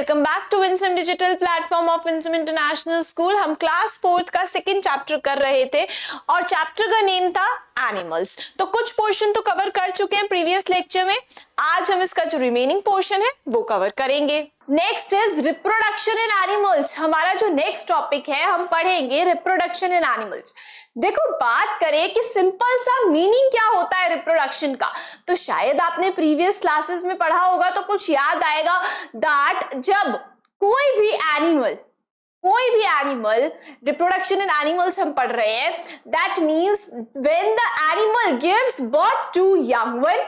Welcome back to Winsome digital platform of Winsome international school. हम class 4th का second chapter कर रहे थे और चैप्टर का नेम था एनिमल्स। तो कुछ पोर्शन तो कवर कर चुके हैं प्रीवियस लेक्चर में। आज हम इसका जो रिमेनिंग पोर्शन है वो कवर करेंगे। Next is reproduction in animals. हमारा जो नेक्स्ट टॉपिक है हम पढ़ेंगे रिप्रोडक्शन इन एनिमल्स। देखो बात करें कि सिंपल सा मीनिंग क्या होता है रिप्रोडक्शन का, तो शायद आपने प्रीवियस क्लासेस में पढ़ा होगा तो कुछ याद आएगा दैट जब कोई भी एनिमल रिप्रोडक्शन इन एनिमल्स हम पढ़ रहे हैं, that means when the animal gives birth to young one,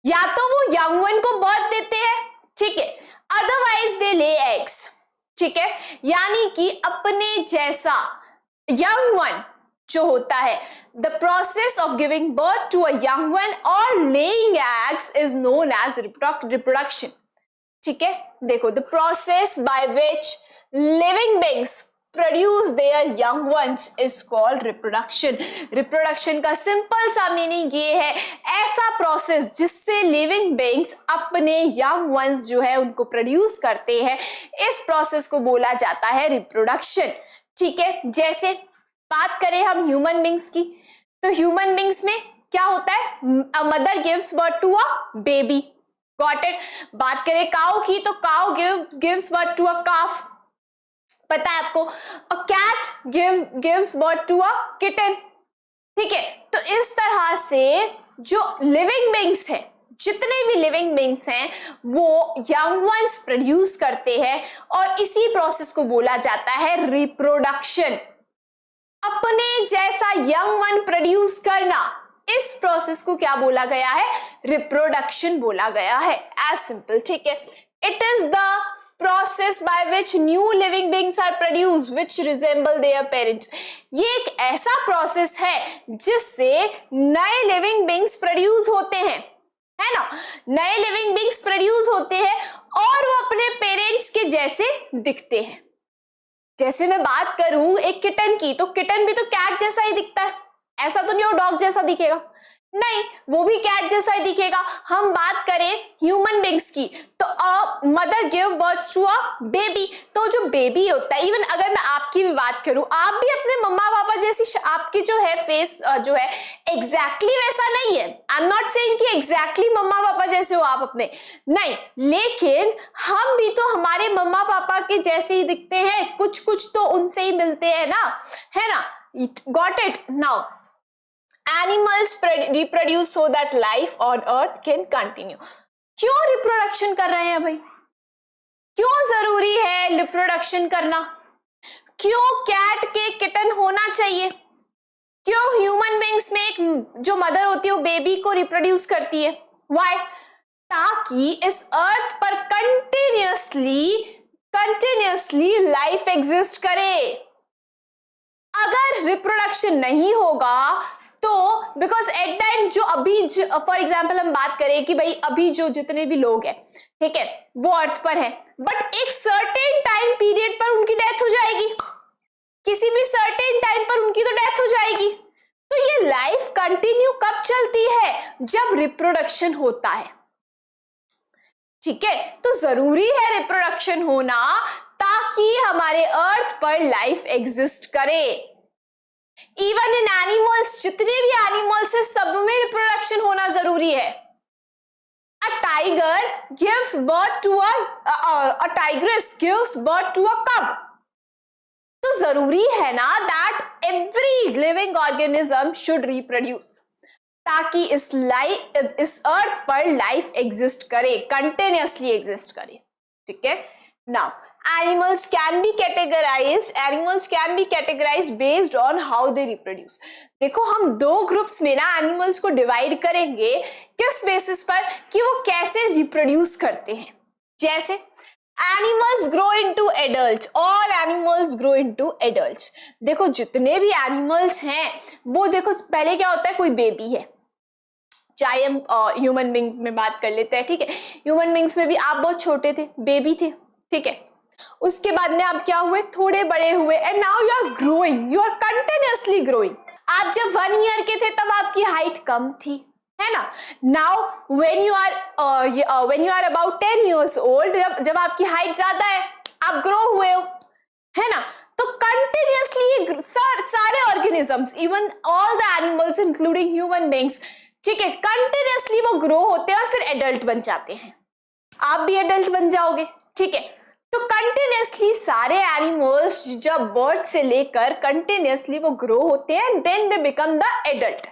या तो वो यंग वन को बर्थ देते हैं, ठीक है, अदरवाइज दे ले एग्स, ठीक है, यानी कि अपने जैसा यंग वन जो होता है, the process of giving birth to a young one और laying eggs is known as reproduction. ठीक है, देखो the process by which living beings produce their young ones is called reproduction. Reproduction का simple सा meaning ये है, ऐसा process जिससे लिविंग बीइंग्स अपने यंग वंस जो है उनको प्रोड्यूस करते हैं, इस प्रोसेस को बोला जाता है रिप्रोडक्शन। ठीक है, जैसे बात करें हम ह्यूमन बीइंग्स की, तो ह्यूमन बीइंग्स में क्या होता है, a mother gives birth to a baby, got it. बात करें काऊ की, तो cow gives birth to a calf, पता है आपको। A cat gives birth to a kitten, ठीक है। तो इस तरह से जो लिविंग बीइंग्स है, जितने भी लिविंग बीइंग्स हैं वो यंग वंस प्रोड्यूस करते हैं और इसी प्रोसेस को बोला जाता है रिप्रोडक्शन। अपने जैसा यंग वन प्रोड्यूस करना, इस प्रोसेस को क्या बोला गया है, रिप्रोडक्शन बोला गया है, एज सिंपल। ठीक है, it is the process by which new living beings are produce which resemble their parents. ये एक ऐसा प्रोसेस है जिससे नए लिविंग बीइंग्स प्रोड्यूस होते हैं, है ना, नए लिविंग बीइंग्स प्रोड्यूस होते हैं और वो अपने पेरेंट्स के जैसे दिखते हैं। जैसे मैं बात करूं एक किटन की, तो किटन भी तो कैट जैसा ही दिखता है, ऐसा तो नहीं वो डॉग जैसा दिखेगा, नहीं, वो भी कैट जैसा ही दिखेगा। हम बात करें ह्यूमन बीइंग्स की, तो a mother give birth to a baby, तो जो बेबी होता है, इवन अगर मैं आपकी भी बात करूं, आप भी अपने मम्मा पापा जैसी, आपकी जो है फेस जो है एग्जैक्टली वैसा नहीं है। आई एम नॉट सेइंग कि एग्जैक्टली मम्मा पापा जैसे हो आप अपने, नहीं, लेकिन हम भी तो हमारे मम्मा पापा के जैसे ही दिखते हैं, कुछ कुछ तो उनसे ही मिलते हैं ना, है ना, got it. Now Animals reproduce so that life on earth can continue। क्यों रिप्रोडक्शन कर रहे हैं भाई, क्यों जरूरी है रिप्रोडक्शन करना, क्यों कैट के किटन होना चाहिए, क्यों ह्यूमन बीइंग्स में एक जो मदर होती है वो बेबी को रिप्रोड्यूस करती है, व्हाई, ताकि इस अर्थ पर कंटिन्यूअसली लाइफ एग्जिस्ट करे। अगर रिप्रोडक्शन नहीं होगा तो बिकॉज एट द एंड जो अभी फॉर एग्जाम्पल हम बात करें कि भाई अभी जो जितने भी लोग हैं, ठीक है, वो अर्थ पर है, बट एक सर्टेन टाइम पीरियड पर उनकी डेथ हो जाएगी, किसी भी सर्टेन टाइम पर उनकी तो डेथ हो जाएगी। तो ये लाइफ कंटिन्यू कब चलती है, जब रिप्रोडक्शन होता है, ठीक है। तो जरूरी है रिप्रोडक्शन होना ताकि हमारे अर्थ पर लाइफ एग्जिस्ट करे। इवन इन एनिमल्स, जितने भी एनिमल्स है सब में रिप्रोडक्शन होना जरूरी है। A tiger gives birth to a tigress gives birth to a cub. तो जरूरी है ना that every living organism should reproduce, ताकि इस अर्थ पर लाइफ एग्जिस्ट करे, कंटिन्यूअसली एग्जिस्ट करे, ठीक है। Now animals can be categorized based on how they reproduce। देखो हम दो ग्रुप्स में ना एनिमल्स को डिवाइड करेंगे, किस बेसिस पर, कि वो कैसे रिप्रोड्यूस करते हैं। जैसे animals grow into adult, all animals grow into adults. देखो जितने भी एनिमल्स हैं वो, देखो पहले क्या होता है, कोई बेबी है, चाहे हम ह्यूमन बीइंग में बात कर लेते हैं, ठीक है, ह्यूमन बीइंग्स में भी आप बहुत छोटे थे, बेबी थे, ठीक है, उसके बाद में आप क्या हुए, थोड़े बड़े हुए, and now you are growing, you are continuously growing. आप जब 1 ईयर के थे तब आपकी हाइट कम थी, है ना। Now when you are about 10 years old, जब आपकी हाइट ज्यादा है, आप ग्रो हुए हो, है ना, तो कंटिन्यूअसली सारे organisms, even all the animals including human beings, ठीक है, कंटिन्यूअसली वो ग्रो होते हैं और फिर एडल्ट बन जाते हैं। आप भी एडल्ट बन जाओगे, ठीक है। तो कंटिन्यूअसली सारे एनिमल्स जब बर्थ से लेकर कंटिन्यूअसली वो ग्रो होते हैं, then they become the adult,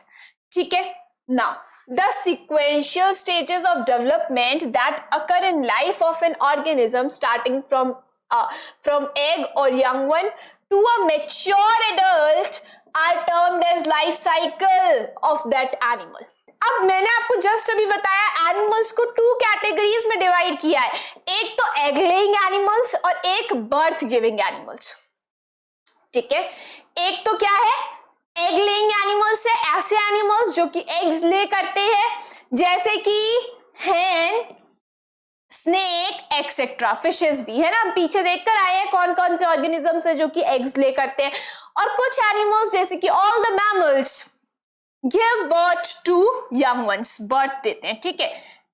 ठीक है। Now the sequential stages of development that occur in life of an organism starting from egg or young one to a mature adult are termed as life cycle of that animal. अब मैंने आपको just अभी बताया animals को 2 categories में divide किया है, एक तो एग लेइंग एनिमल्स और एक बर्थ गिविंग एनिमल्स, ठीक है। एक तो क्या है, एग लेइंग एनिमल्स है, ऐसे एनिमल्स जो कि एग्स ले करते हैं, जैसे कि हेन, स्नेक एक्सेट्रा, फिशेस भी, है ना। हम पीछे देखकर आए हैं कौन कौन से ऑर्गेनिजम्स है जो कि एग्स ले करते हैं। और कुछ एनिमल्स जैसे कि all the mammals give birth to young ones, birth देते हैं, ठीक है।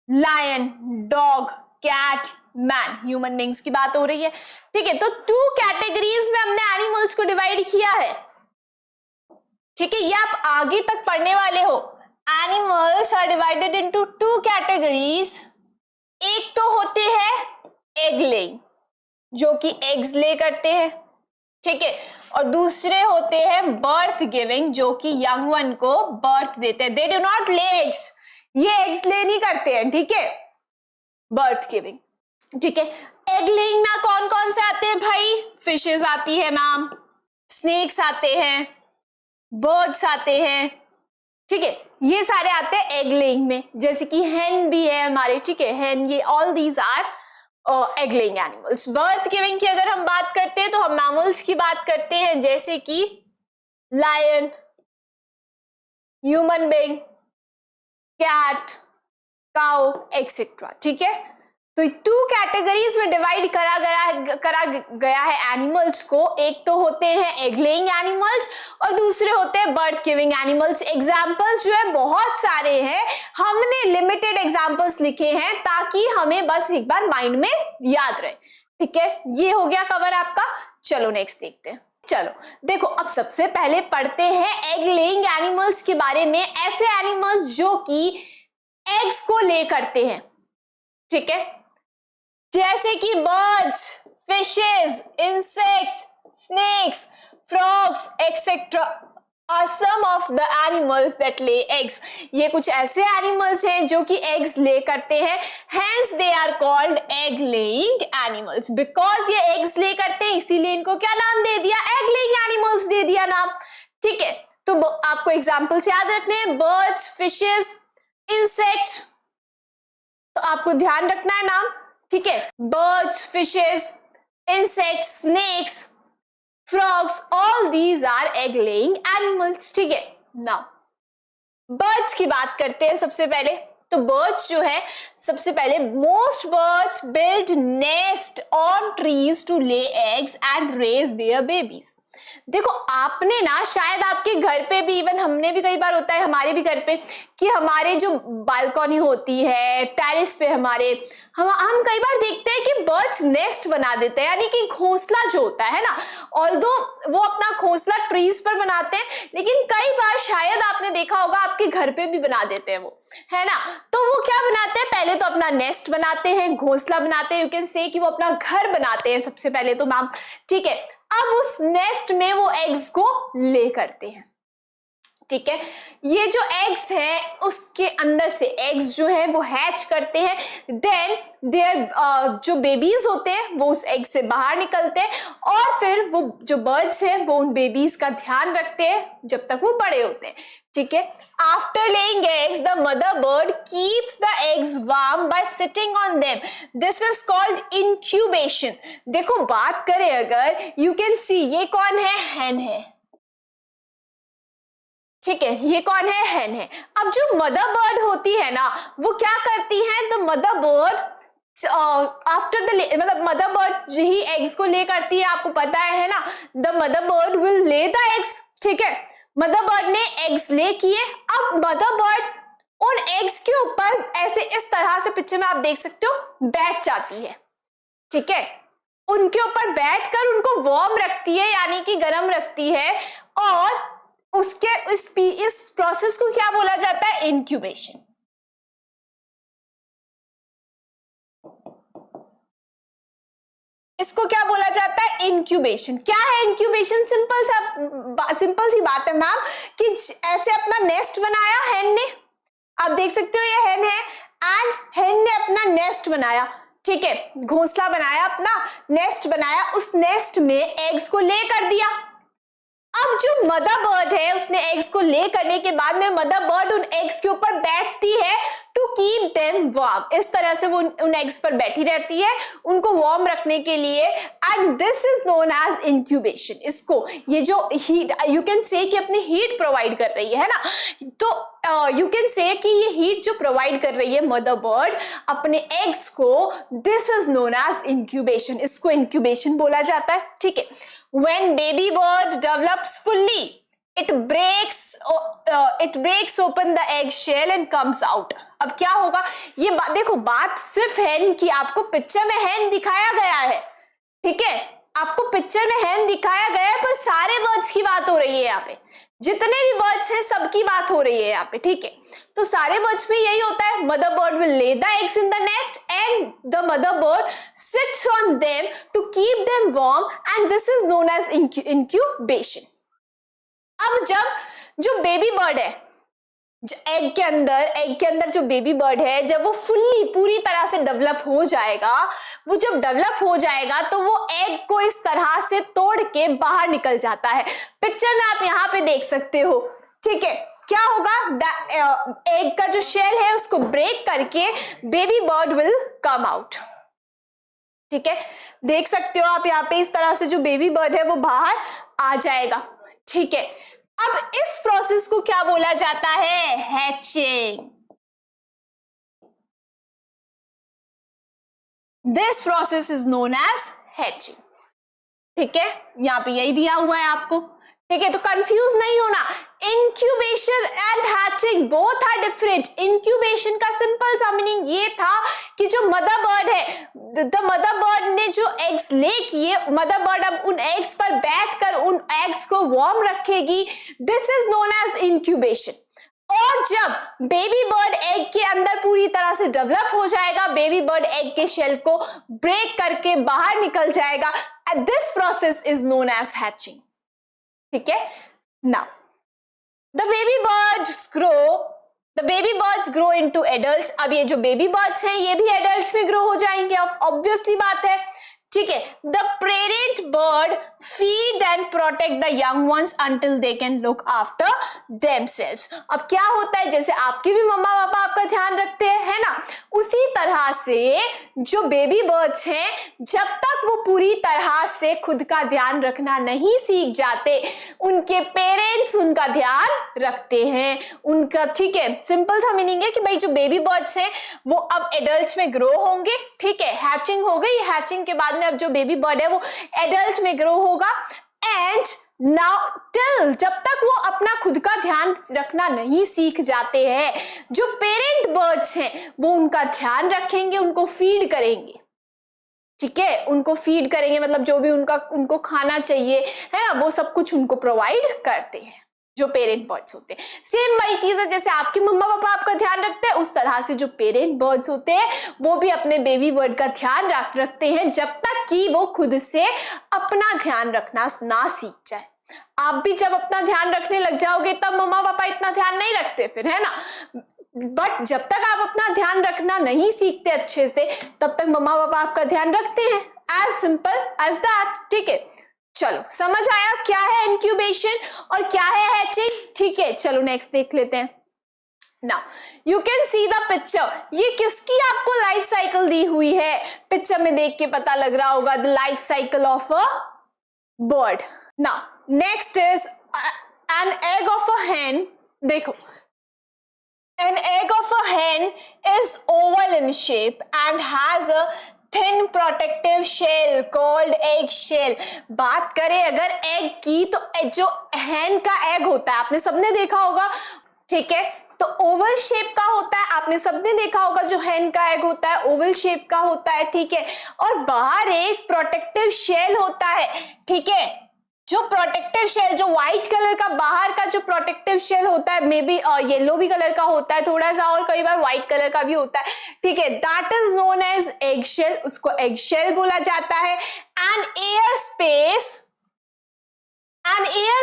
Lion, dog, cat, man, human beings की बात हो रही है, ठीक है। तो 2 कैटेगरीज में हमने एनिमल्स को डिवाइड किया है, ठीक है। ये आप आगे तक पढ़ने वाले हो। Animals are divided into 2 categories. एक तो होते हैं एग लेइंग, जो कि एग्स ले करते हैं, ठीक है, और दूसरे होते हैं बर्थ गिविंग, जो कि यंग वन को बर्थ देते हैं। दे डू नॉट ले एग्स, ये एग्स ले नहीं करते हैं, ठीक है, बर्थ गिविंग, ठीक है। एग लेइंग में कौन कौन से आते हैं भाई, फिशेस आती है मैम, स्नेक्स आते हैं, बर्ड्स आते हैं, ठीक है, ये सारे आते हैं एग लेइंग में, जैसे कि हेन भी है हमारे, ठीक है, हेन, ये all these are egg laying animals. Birth giving की अगर हम बात करते हैं तो हम मैमल्स की बात करते हैं, जैसे कि lion, human being, cat, cow etcetera, ठीक है। तो 2 कैटेगरीज में डिवाइड करा गया है एनिमल्स को। एक तो होते हैं एग लेइंग एनिमल्स और दूसरे होते हैं बर्थ गिविंग एनिमल्स। एग्जाम्पल्स जो है बहुत सारे हैं, हमने लिमिटेड एग्जाम्पल्स लिखे हैं ताकि हमें बस एक बार माइंड में याद रहे, ठीक है। ये हो गया कवर आपका। चलो नेक्स्ट देखते हैं। चलो देखो, अब सबसे पहले पढ़ते हैं एग लेइंग एनिमल्स के बारे में, ऐसे एनिमल्स जो कि एग्स को ले करते हैं, ठीक है, जैसे कि birds, fishes, insects, snakes, frogs etcetera are some of the animals that lay eggs. ये कुछ ऐसे एनिमल्स हैं जो कि एग्स ले करते हैं, hence they are called egg laying animals. Because ये एग्स ले करते हैं इसीलिए इनको क्या नाम दे दिया, एग लेइंग एनिमल्स दे दिया नाम, ठीक है। तो आपको एग्जाम्पल्स याद रखने हैं, बर्ड्स, फिशेस, इंसेक्ट्स, तो आपको ध्यान रखना है नाम, ठीक है। Birds, fishes, insects, snakes, frogs, all these are egg laying animals, ठीक है। नाउ बर्ड्स की बात करते हैं सबसे पहले। तो बर्ड्स जो है, सबसे पहले most birds build nest on trees to lay eggs and raise their babies. देखो आपने ना, शायद आपके घर पे भी, इवन हमने भी कई बार होता है हमारे भी घर पे, कि हमारे जो बालकनी होती है, टेरेस पे हमारे, हम कई बार देखते हैं कि बर्ड्स नेस्ट बना देते हैं, यानी कि घोंसला जो होता है ना, ऑल्दो वो अपना घोंसला ट्रीज पर बनाते हैं, लेकिन कई बार शायद आपने देखा होगा आपके घर पे भी बना देते हैं वो, है ना। तो वो क्या बनाते हैं, पहले तो अपना नेस्ट बनाते हैं, घोंसला बनाते हैं, यू कैन से कि वो अपना घर बनाते हैं सबसे पहले तो मैम, ठीक है। अब उस नेस्ट में वो एग्स को ले करते हैं, ठीक है। ये जो एग्स हैं उसके अंदर से एग्स जो है वो हैच करते हैं, देन देयर जो बेबीज होते हैं वो उस एग से बाहर निकलते हैं, और फिर वो जो बर्ड्स हैं वो उन बेबीज का ध्यान रखते हैं जब तक वो बड़े होते हैं, ठीक है। After laying eggs the mother bird keeps the eggs warm bye sitting on them, this is called incubation. देखो बात करें अगर, यू कैन सी ये कौन है, हेन है, ठीक है, ये कौन है, हेन है। अब जो मदर बर्ड होती है ना, वो क्या करती है, the mother bird after the, मतलब मदर बर्ड ही एग्स को ले करती है, आपको पता है ना, the mother bird will lay the eggs, ठीक है। मदर बर्ड ने एग्स ले किए, अब मदर बर्ड उन एग्स के ऊपर ऐसे इस तरह से पिक्चर में आप देख सकते हो बैठ जाती है, ठीक है। उनके ऊपर बैठकर उनको वार्म रखती है, यानी कि गर्म रखती है, और उसके इस प्रोसेस को क्या बोला जाता है? इंक्यूबेशन। इसको क्या बोला जाता है? इंक्यूबेशन। क्या है इंक्यूबेशन? सिंपल सी बात है मैम कि ऐसे अपना नेस्ट बनाया हेन ने, आप देख सकते हो ये हेन है, एंड हेन ने अपना नेस्ट बनाया, ठीक है, घोंसला बनाया, अपना नेस्ट बनाया, उस नेस्ट में एग्स को ले कर दिया। अब जो मदर बर्ड है उसने एग्स को ले करने के बाद में मदर बर्ड उन एग्स के ऊपर बैठती है टू कीप देम वार्म। इस तरह से वो उन एग्स पर बैठी रहती है उनको वार्म रखने के लिए, and this is known as incubation. इसको ये जो हीट, यू कैन से कि अपनी हीट प्रोवाइड कर रही है ना, तो यू कैन से कि ये हीट जो प्रोवाइड कर रही है मदर बर्ड अपने एग्स को, this is known as incubation. इसको इंक्यूबेशन बोला जाता है, ठीक है। When baby bird develops fully, it breaks open the egg shell and comes out. अब क्या होगा? ये देखो, बात सिर्फ हैन की, आपको पिक्चर में हैन दिखाया गया है, ठीक है, आपको पिक्चर में हैन दिखाया गया है, पर सारे बर्ड्स की बात हो रही है यहाँ पे, जितने भी बर्ड्स हैं सबकी बात हो रही है यहाँ पे, ठीक है। तो सारे बर्ड्स में यही होता है, mother bird will lay the eggs in the nest and the mother bird sits on them to keep them warm, and this is known as incubation. अब जब जो बेबी बर्ड है एग के अंदर जो बेबी बर्ड है, जब वो फुल्ली पूरी तरह से डेवलप हो जाएगा, वो जब डेवलप हो जाएगा तो वो एग को इस तरह से तोड़ के बाहर निकल जाता है। पिक्चर में आप यहाँ पे देख सकते हो, ठीक है। क्या होगा? एग का जो शेल है उसको ब्रेक करके baby bird will come out, ठीक है। देख सकते हो आप यहाँ पे इस तरह से जो बेबी बर्ड है वो बाहर आ जाएगा, ठीक है। अब इस प्रोसेस को क्या बोला जाता है? Hatching. This process is known as hatching, ठीक है। यहां पे यही दिया हुआ है आपको, ठीक है। तो कंफ्यूज नहीं होना, incubation and hatching both are different. Incubation का सिंपल सा मीनिंग ये था कि जो मदर बर्ड है, द मदर बर्ड ने जो एग्स ले किए, मदर बर्ड अब उन एग्स पर बैठकर उन एग्स को वार्म रखेगी, this is known as incubation. और जब बेबी बर्ड एग के अंदर पूरी तरह से डेवलप हो जाएगा, बेबी बर्ड एग के शेल को ब्रेक करके बाहर निकल जाएगा, this process is known as hatching, ठीक है। Now the baby birds grow into adults। अब ये जो बेबी बर्ड्स हैं ये भी एडल्ट्स में ग्रो हो जाएंगे, ऑब्वियसली बात है, ठीक है। The parent bird feed and protect the young ones until they can look after themselves. अब क्या होता है, जैसे आपके भी मम्मा पापा आपका ध्यान रखते हैं, है ना, उसी तरह से जो बेबी बर्ड्स हैं जब तक वो पूरी तरह से खुद का ध्यान रखना नहीं सीख जाते, उनके पेरेंट्स उनका ध्यान रखते हैं उनका, ठीक है। सिंपल सा मीनिंग है कि भाई जो बेबी बर्ड्स हैं वो अब एडल्ट्स में ग्रो होंगे, ठीक है। हैचिंग हो गई, हैचिंग के बाद में अब जो बेबी बर्ड है वो एडल्ट में ग्रो होगा, एंड नाउ टिल जब तक वो अपना खुद का ध्यान रखना नहीं सीख जाते हैं, जो पेरेंट बर्ड्स हैं वो उनका ध्यान रखेंगे, उनको फीड करेंगे, ठीक है, उनको फीड करेंगे, मतलब जो भी उनको खाना चाहिए, है ना, वो सब कुछ उनको प्रोवाइड करते हैं जो पेरेंट बर्ड्स होते हैं। सेम वही चीज है, जैसे आपके मम्मा पापा आपका ध्यान रखते हैं, उस तरह से जो पेरेंट बर्ड्स होते हैं वो भी अपने बेबी बर्ड का ध्यान रखते हैं जब तक कि वो खुद से अपना ध्यान रखना ना सीख जाए। आप भी जब अपना ध्यान रखने लग जाओगे तब मम्मा पापा इतना ध्यान नहीं रखते फिर, है ना, बट जब तक आप अपना ध्यान रखना नहीं सीखते अच्छे से तब तक मम्मा पापा आपका ध्यान रखते हैं, एज सिंपल एज दैट, ठीक है। चलो समझ आया क्या है इंक्यूबेशन और क्या है हैचिंग, ठीक है। चलो नेक्स्ट देख लेते हैं। Now you can see the picture, ये किसकी आपको लाइफ साइकिल दी हुई है, पिक्चर में देख के पता लग रहा होगा, the life cycle of a bird. Now next is an egg of a hen। देखो, an egg of a hen is oval in shape and has a thin protective shell called egg shell। बात करें अगर egg की, तो जो hen का egg होता है आपने सबने देखा होगा, ठीक है, तो ओवल शेप का होता है, आपने सबने देखा होगा जो hen का एग होता है ओवल शेप का होता है, ठीक है। और बाहर एक प्रोटेक्टिव शेल होता है, ठीक है। जो प्रोटेक्टिव शेल, जो व्हाइट कलर का बाहर का जो प्रोटेक्टिव शेल होता है, मे बी येलो भी कलर का होता है थोड़ा सा, और कई बार व्हाइट कलर का भी होता है, ठीक है। That is known as egg shell, उसको एग शेल बोला जाता है। And air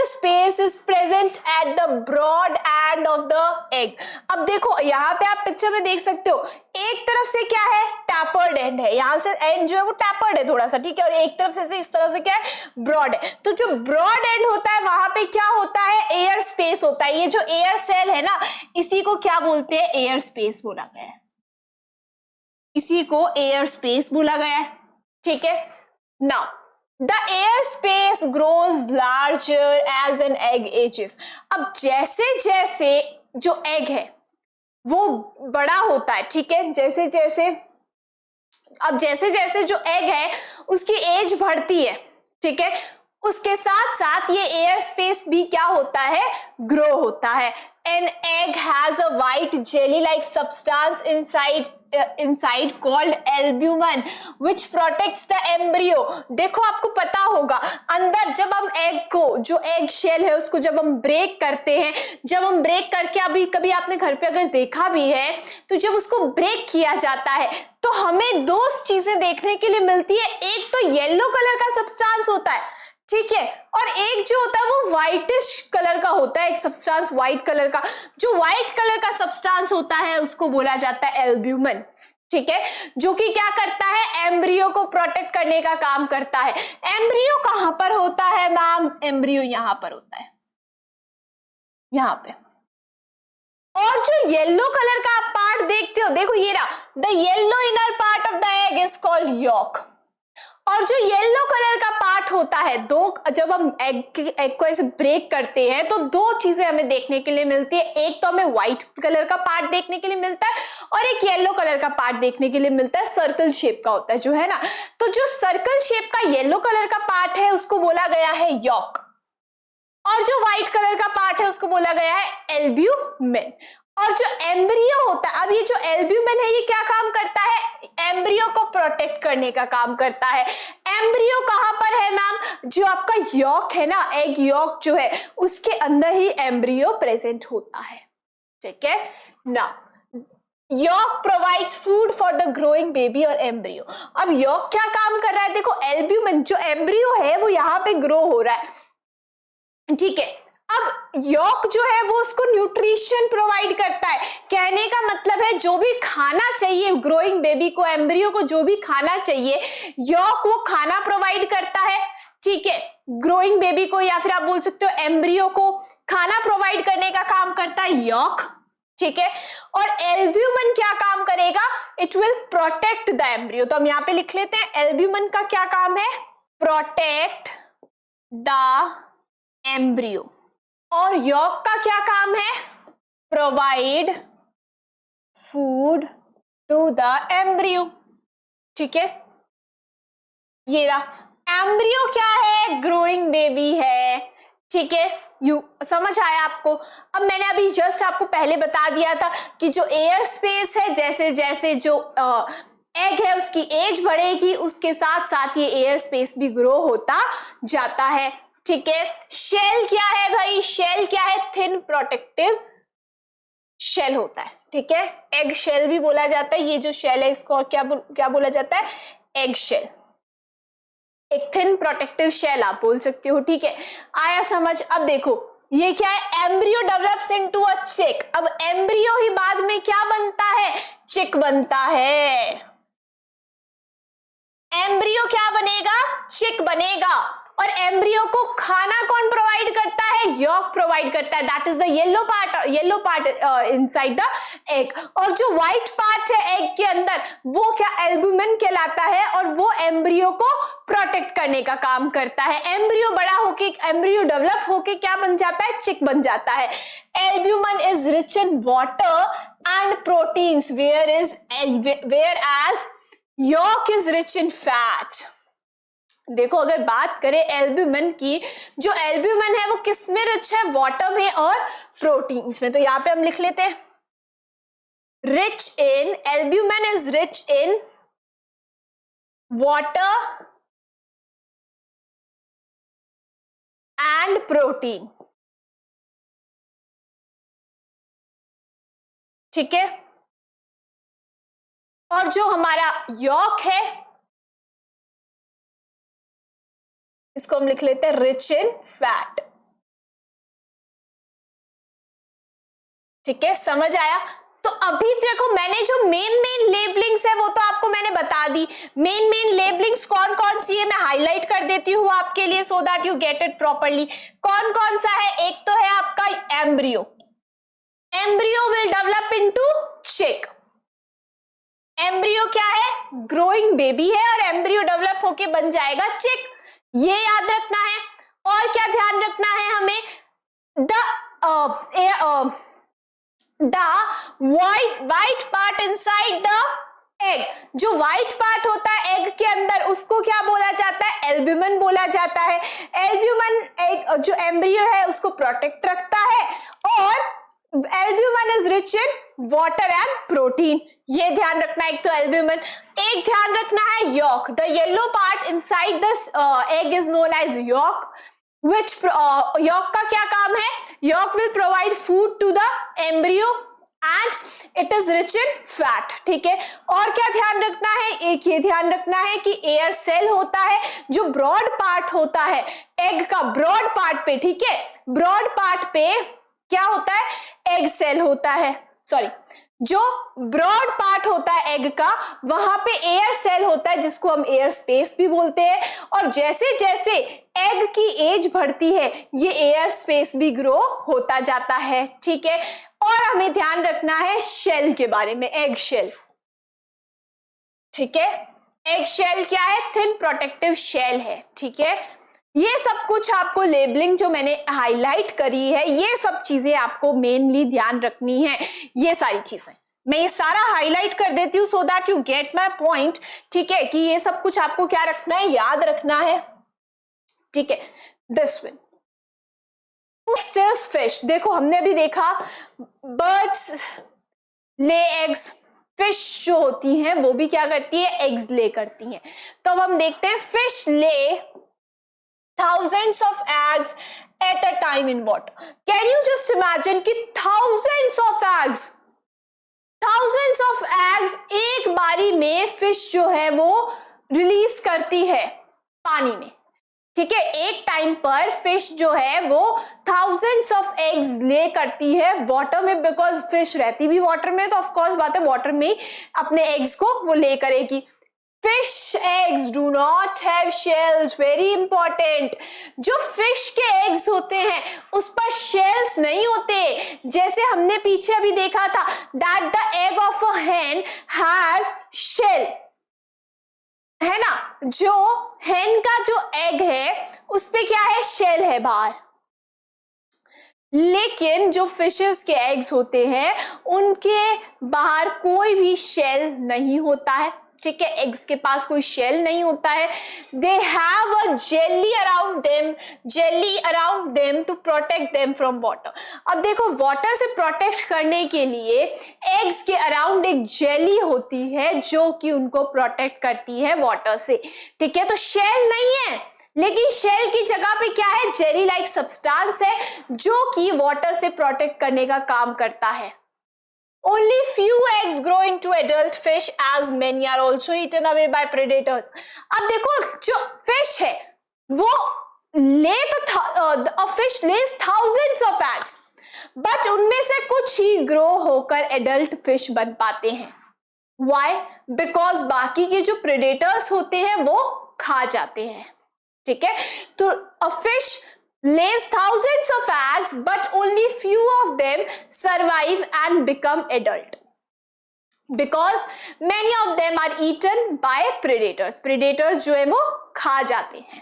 space is present at the broad end of the egg. अब देखो यहाँ पे आप पिक्चर में देख सकते हो, एक तरफ से क्या है, टैपर्ड एंड है, यहाँ से एंड जो है वो टैपर्ड है थोड़ा सा, ठीक है। और एक तरफ से इस तरह से क्या है, ब्रॉड है। तो जो ब्रॉड एंड होता है वहां पे क्या होता है, एयर स्पेस होता है। ये जो एयर सेल है ना, इसी को क्या बोलते हैं, एयर स्पेस बोला गया है, इसी को एयर स्पेस बोला गया है, ठीक है। Now The air space grows larger as an egg ages. अब जैसे जैसे जो एग है वो बड़ा होता है, ठीक है, जैसे जैसे जो एग है उसकी एज बढ़ती है, ठीक है, उसके साथ साथ ये एयर स्पेस भी क्या होता है, ग्रो होता है। An egg has a white jelly-like substance inside called albumin, which protects the embryo. देखो आपको पता होगा, अंदर जब हम एग को, जो एग शेल है उसको जब हम ब्रेक करते हैं, जब हम ब्रेक करके, अभी कभी आपने घर पे अगर देखा भी है, तो जब उसको ब्रेक किया जाता है तो हमें दो चीजें देखने के लिए मिलती है। एक तो येलो कलर का सब्सटेंस होता है, ठीक है, और एक जो होता है वो व्हाइटिश कलर का होता है, एक सब्सटेंस व्हाइट कलर का। जो व्हाइट कलर का सब्सटेंस होता है उसको बोला जाता है एल्ब्यूमिन, ठीक है, जो कि क्या करता है, एम्ब्रियो को प्रोटेक्ट करने का काम करता है। एम्ब्रियो कहां पर होता है मैम, एम्ब्रियो यहां पर होता है, यहां पे। और जो येलो कलर का आप पार्ट देखते हो, देखो ये रहा, the yellow inner part of the egg is called yolk. और जो येलो कलर का पार्ट होता है, दो, जब हम एग को ऐसे ब्रेक करते हैं तो दो चीजें हमें देखने के लिए मिलती है। एक तो हमें व्हाइट कलर का पार्ट देखने के लिए मिलता है और एक येलो कलर का पार्ट देखने के लिए मिलता है, सर्कल शेप का होता है जो है ना। तो जो सर्कल शेप का येलो कलर का पार्ट है उसको बोला गया है यॉक, और जो व्हाइट कलर का पार्ट है उसको बोला गया है एल्ब्यूमिन। और जो एम्ब्रियो होता है, अब ये जो एल्ब्यूमिन है ये क्या काम करता है, एम्ब्रियो को प्रोटेक्ट करने का काम करता है। एम्ब्रियो कहां पर है मैम, जो आपका यॉक है ना, एग यॉक जो है उसके अंदर ही एम्ब्रियो प्रेजेंट होता है, ठीक है ना। Yolk provides food for the growing baby और एम्ब्रियो। अब यॉक क्या काम कर रहा है, देखो एल्ब्यूमिन, जो एम्ब्रियो है वो यहाँ पे ग्रो हो रहा है, ठीक है। अब यॉक जो है वो उसको न्यूट्रिशन प्रोवाइड करता है। कहने का मतलब है जो भी खाना चाहिए ग्रोइंग बेबी को, एम्ब्रियो को जो भी खाना चाहिए, यॉक वो खाना प्रोवाइड करता है, ठीक है, ग्रोइंग बेबी को, या फिर आप बोल सकते हो एम्ब्रियो को खाना प्रोवाइड करने का काम करता है यॉक, ठीक है। और एल्ब्यूमिन क्या काम करेगा, it will protect the embryo. तो हम यहाँ पे लिख लेते हैं, एल्ब्यूमिन का क्या काम है, प्रोटेक्ट द एम्ब्रियो। और यॉक का क्या काम है, provide food to the embryo, ठीक है। ये रहा एम्ब्रियो क्या है, ग्रोइंग बेबी है, ठीक है। यू समझ आया आपको। अब मैंने अभी जस्ट आपको पहले बता दिया था कि जो एयर स्पेस है, जैसे जैसे जो एग है उसकी एज बढ़ेगी उसके साथ साथ ये एयर स्पेस भी ग्रो होता जाता है, ठीक है। शेल क्या है भाई, शेल क्या है, थिन प्रोटेक्टिव शेल होता है, ठीक है। एग शेल भी बोला जाता है, ये जो शेल है इसको क्या बोला जाता है, एग शेल, एक थिन प्रोटेक्टिव शेल आप बोल सकते हो, ठीक है। आया समझ। अब देखो ये क्या है, एम्ब्रियो डेवलप्स इनटू अ चिक। अब एम्ब्रियो ही बाद में क्या बनता है, चिक बनता है। एम्ब्रियो क्या बनेगा, चिक बनेगा। और एम्ब्रियो को खाना कौन प्रोवाइड करता है, यॉक प्रोवाइड करता है, that is the yellow part inside the egg. और जो व्हाइट पार्ट है एग के अंदर वो क्या, एल्ब्यूमिन कहलाता है, और वो एम्ब्रियो को प्रोटेक्ट करने का काम करता है। एम्ब्रियो बड़ा होके, एम्ब्रियो डेवलप होके क्या बन जाता है, चिक बन जाता है। Albumin is rich in water and proteins whereas yolk is rich in fat. देखो अगर बात करें एल्ब्यूमिन की, जो एल्ब्यूमिन है वो किस में रिच है, वाटर में और प्रोटीन्स में। तो यहाँ पे हम लिख लेते हैं rich in, albumin is rich in water and protein. ठीक है, और जो हमारा यॉक है इसको हम लिख लेते हैं रिच इन फैट। ठीक है, समझ आया? तो अभी देखो मैंने जो मेन लेबलिंग्स है वो तो आपको मैंने बता दी। मेन लेबलिंग्स कौन कौन सी है मैं हाईलाइट कर देती हूँ आपके लिए so that you get it properly. कौन कौन सा है? एक तो है आपका embryo, embryo will develop into चिक। एम्ब्रियो क्या है? ग्रोइंग बेबी है और एम्ब्रियो डेवलप होके बन जाएगा चिक, ये याद रखना है। और क्या ध्यान रखना है हमें? The white part inside the egg, जो व्हाइट पार्ट होता है एग के अंदर उसको क्या बोला जाता है? एल्ब्यूमिन बोला जाता है। एल्ब्यूमिन एग जो एम्ब्रियो है उसको प्रोटेक्ट रखता है और albumin is rich in water and protein, ये ध्यान रखना है। एक तो एल्ब्यूमिन, एक ध्यान रखना है yolk. The yellow part inside this egg is known as yolk, which yolk का क्या काम है? Yolk will provide food to the embryo and it is rich in fat। ठीक है, और क्या ध्यान रखना है? एक ये ध्यान रखना है कि एयर सेल होता है जो ब्रॉड पार्ट होता है एग का, ब्रॉड पार्ट पे, ठीक है, ब्रॉड पार्ट पे क्या होता है? एग सेल होता है, सॉरी, जो ब्रॉड पार्ट होता है एग का वहां पे एयर सेल होता है जिसको हम एयर स्पेस भी बोलते हैं। और जैसे जैसे एग की एज बढ़ती है ये एयर स्पेस भी ग्रो होता जाता है। ठीक है, और हमें ध्यान रखना है शेल के बारे में, एग शेल। ठीक है, एग शेल क्या है? थिन प्रोटेक्टिव शेल है। ठीक है, ये सब कुछ आपको लेबलिंग जो मैंने हाईलाइट करी है ये सब चीजें आपको मेनली ध्यान रखनी है। ये सारी चीजें मैं ये सारा हाईलाइट कर देती हूँ so that you get my point. ठीक है, कि ये सब कुछ आपको क्या रखना है? याद रखना है। ठीक है, दिस विल फिश। देखो हमने अभी देखा बर्ड्स ले एग्स, फिश जो होती हैं वो भी क्या करती है? एग्स ले करती हैं। तो अब हम देखते हैं फिश ले thousands of eggs at a time in water. Can you just imagine कि thousands of eggs एक बारी में फिश जो है वो रिलीज करती है पानी में। ठीक है, एक टाइम पर फिश जो है वो thousands of eggs ले करती है वाटर में, बिकॉज फिश रहती भी वाटर में तो ऑफकोर्स बात है वाटर में अपने एग्स को वो ले करेगी। Fish eggs do not have shells, very important। जो फिश के एग्स होते हैं उस पर शेल्स नहीं होते, जैसे हमने पीछे अभी देखा था that the egg of a hen has shell, है ना? जो hen का जो एग है उस पे क्या है? शेल है बाहर। लेकिन जो फिशेस के एग्स होते हैं उनके बाहर कोई भी शेल नहीं होता है। ठीक है, एग्स के पास कोई शेल नहीं होता है। They have a jelly around them to protect them from water. अब देखो वाटर से प्रोटेक्ट करने के लिए एग्स के अराउंड एक जेली होती है जो कि उनको प्रोटेक्ट करती है वाटर से। ठीक है, तो शेल नहीं है लेकिन शेल की जगह पे क्या है? जेली लाइक सब्सटेंस है जो कि वाटर से प्रोटेक्ट करने का काम करता है। Only few eggs grow into adult fish as many are also eaten away by predators। अब देखो जो फिश है वो ले तो fish lays thousands of eggs, but उनमें से कुछ ही ग्रो होकर एडल्ट फिश बन पाते हैं। Why? Because बाकी के जो predators होते हैं वो खा जाते हैं। ठीक है, तो a fish lays thousands of eggs but only few of them survive and become adult because many of them are eaten by predators। predators जो है वो खा जाते हैं।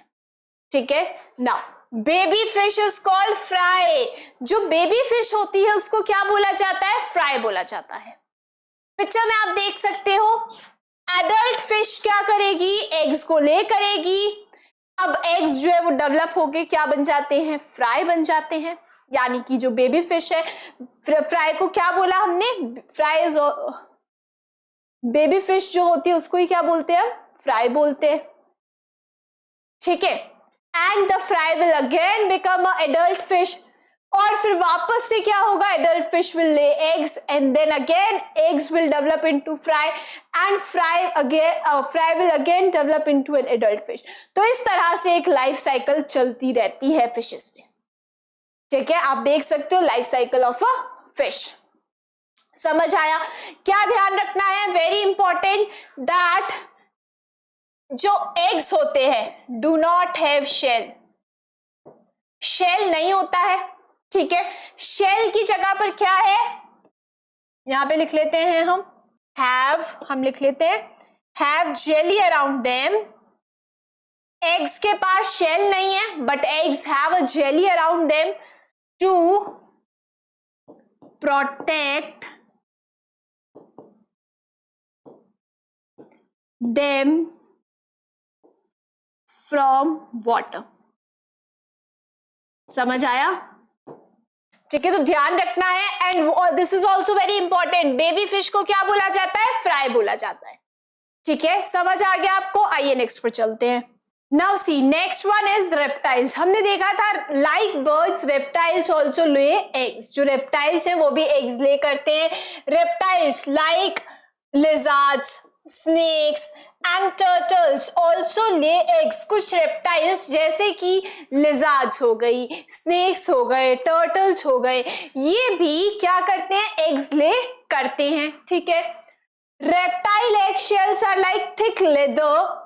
ठीक है, now baby fish is called fry। जो बेबी फिश होती है उसको क्या बोला जाता है? फ्राई बोला जाता है। पिक्चर में आप देख सकते हो एडल्ट फिश क्या करेगी? एग्स को ले करेगी। अब एग्स जो है वो डेवलप होके क्या बन जाते हैं? फ्राई बन जाते हैं। यानी कि जो बेबी फिश है, फ्राई को क्या बोला हमने, फ्राई इज, बेबी फिश जो होती है उसको ही क्या बोलते हैं, फ्राई बोलते हैं, ठीक है। And the fry will again become a adult fish, और फिर वापस से क्या होगा, adult fish will lay eggs and then again eggs will develop into fry and fry will again develop into an adult fish. तो इस तरह से एक लाइफ साइकिल चलती रहती है फिशेस में, ठीक है। आप देख सकते हो life cycle of a fish. समझ आया? क्या ध्यान रखना है, वेरी इंपॉर्टेंट, दैट जो एग्स होते हैं do not have shell, shell नहीं होता है, ठीक है। शेल की जगह पर क्या है, यहां पे लिख लेते हैं हम लिख लेते हैं have jelly around them. Eggs के पास शेल नहीं है, but eggs have a jelly around them to protect them from water. समझ आया? ठीक है, तो ध्यान रखना है। And this is also very important, baby fish को क्या बोला जाता है, फ्राई बोला जाता है, ठीक है। समझ आ गया आपको? आइए नेक्स्ट पर चलते हैं। Now see next one is reptiles. हमने देखा था like birds reptiles also lay eggs, जो रेप्टाइल्स हैं वो भी एग्स ले करते हैं। Reptiles like lizards, snakes and turtles also lay eggs. कुछ रेप्टाइल्स जैसे कि लिजर्ड्स हो गई, स्नेक्स हो गए, टर्टल्स हो गए, ये भी क्या करते हैं, एग्स ले करते हैं, ठीक है। Reptile egg shells are like thick leather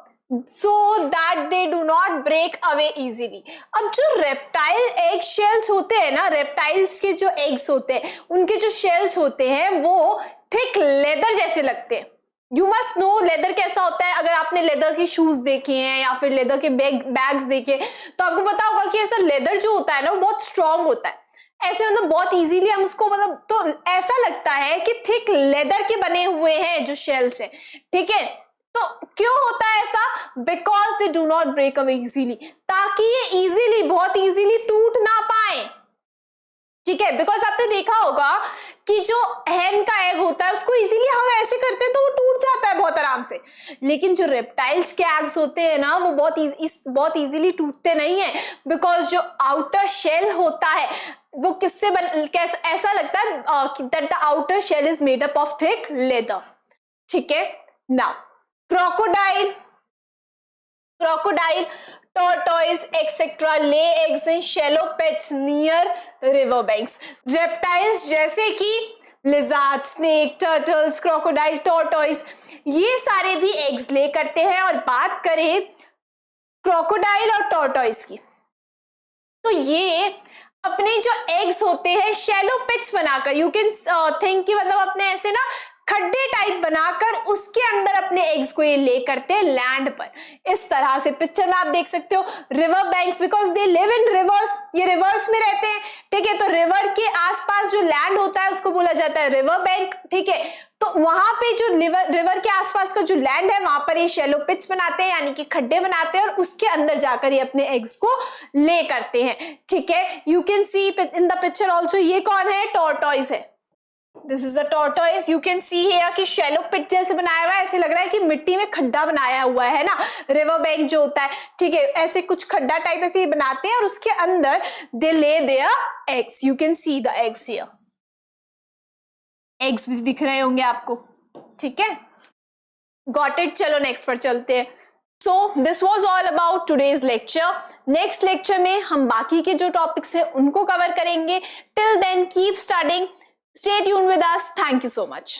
so that they do not break away easily। अब जो रेप्टाइल एग शेल्स होते हैं ना, रेप्टाइल्स के जो एग्स होते हैं उनके जो शेल्स होते हैं वो थिक लेदर जैसे लगते हैं। यू मस्ट नो लेदर कैसा होता है। अगर आपने लेदर के शूज देखे हैं या फिर लेदर के बैग्स देखे तो आपको पता होगा कि ऐसा लेदर जो होता है ना वो बहुत स्ट्रांग होता है, ऐसे मतलब बहुत इजीली हम उसको मतलब, तो ऐसा लगता है कि थिक लेदर के बने हुए हैं जो शेल्स है, ठीक है। तो क्यों होता है ऐसा, because they do not break away easily, ताकि ये इजीली, बहुत इजीली टूट ना पाए, ठीक है। बिकॉज आपने देखा होगा कि जो हैन का एग होता है उसको इजीली हम ऐसे करते हैं तो वो टूट जाता है बहुत आराम से, लेकिन जो रेप्टाइल्स के एग्स होते हैं ना वो बहुत इजीली टूटते नहीं है, बिकॉज जो आउटर शेल होता है वो किससे ऐसा लगता है that the outer shell is made up of thick leather, ठीक है। Now crocodile, tortoise etc. lay eggs in shallow pits near river banks। reptiles जैसे कि lizard, snake, turtles, crocodile, tortoise ये सारे भी eggs ले करते हैं। और बात करें crocodile और tortoise की, तो ये अपने जो एग्स होते हैं शैलो पिट्स बनाकर, यू कैन थिंक कि मतलब अपने ऐसे ना खड्डे टाइप बनाकर उसके अंदर अपने एग्स को ये ले करते हैं लैंड पर। इस तरह से पिक्चर में आप देख सकते हो river banks, because they live in reverse, ये रिवर्स में रहते हैं, ठीक है। तो रिवर के आसपास जो लैंड होता है उसको बोला जाता है रिवर बैंक, ठीक है। तो वहां पे जो रिवर के आसपास का जो लैंड है वहां पर ये शैलो पिट्स बनाते हैं, यानी कि खड्डे बनाते हैं और उसके अंदर जाकर ये अपने एग्स को ले करते हैं, ठीक है। You can C in the picture also, ये कौन है, टॉर्टॉइस है। This is a tortoise. You can see here कि शैलो पिट जैसे बनाया हुआ है, ऐसे लग रहा है कि मिट्टी में खड्डा बनाया हुआ है ना, रिवर बैंक जो होता है, ठीक है। ऐसे कुछ खड्डा टाइप ऐसे बनाते हैं और उसके अंदर they lay their eggs. You can see the eggs here, eggs भी दिख रहे होंगे आपको, ठीक है। Got it. चलो नेक्स्ट पर चलते हैं। So this was all about today's lecture. Next lecture में हम बाकी के जो टॉपिक्स है उनको कवर करेंगे। Till then keep studying, stay tuned with us. Thank you so much.